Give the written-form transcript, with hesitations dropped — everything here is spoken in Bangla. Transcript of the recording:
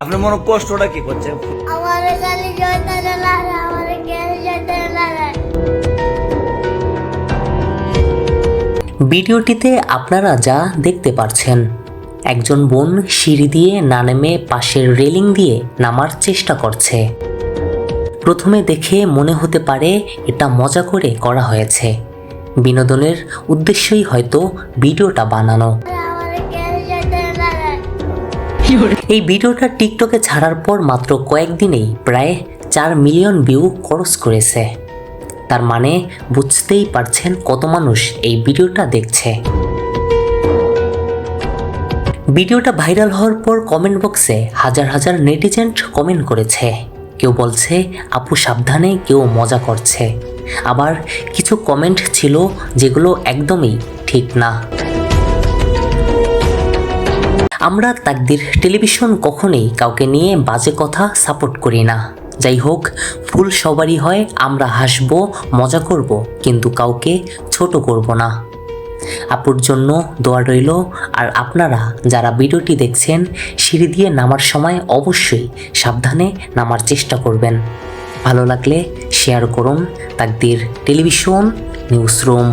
আপনার মনে কষ্টটা কি করছে? আমার গালি জয়তারে লাগে, আমার গালি জয়তারে লাগে। ভিডিওটিতে আপনারা যা দেখতে পাচ্ছেন, একজন বোন সিঁড়ি দিয়ে না নেমে পাশের রেলিং দিয়ে নামার চেষ্টা করছে। প্রথমে দেখে মনে হতে পারে এটা মজা করে করা হয়েছে, বিনোদনের উদ্দেশ্যই হয়তো ভিডিওটা বানানো। আমার গালি জয়তারে লাগে। এই ভিডিওটা টিকটকে ছাড়ার পর মাত্র কয়েকদিনেই প্রায় 4 মিলিয়ন ভিউ ক্রস করেছে। তার মানে বুঝতেই পারছেন কত মানুষ এই ভিডিওটা দেখছে। ভিডিওটা ভাইরাল হওয়ার পর কমেন্ট বক্সে হাজার হাজার নেটিজেন্ট কমেন্ট করেছে। কেউ বলছে আপু সাবধানে, কেউ মজা করছে। আবার কিছু কমেন্ট ছিল যেগুলো একদমই ঠিক না। আমরা তাকদির টেলিভিশন কখনোই কাউকে নিয়ে বাজে কথা সাপোর্ট করি না। যাই হোক, ভুল সবারই হয়, আমরা হাসবো, মজা করব, কিন্তু কাউকে ছোট করব না। আপুর জন্য দোয়া রইল। আর আপনারা যারা ভিডিওটি দেখছেন, সিঁড়ি দিয়ে নামার সময় অবশ্যই সাবধানে নামার চেষ্টা করবেন। ভালো লাগলে শেয়ার করুন। তাকদির টেলিভিশন নিউজ রুম।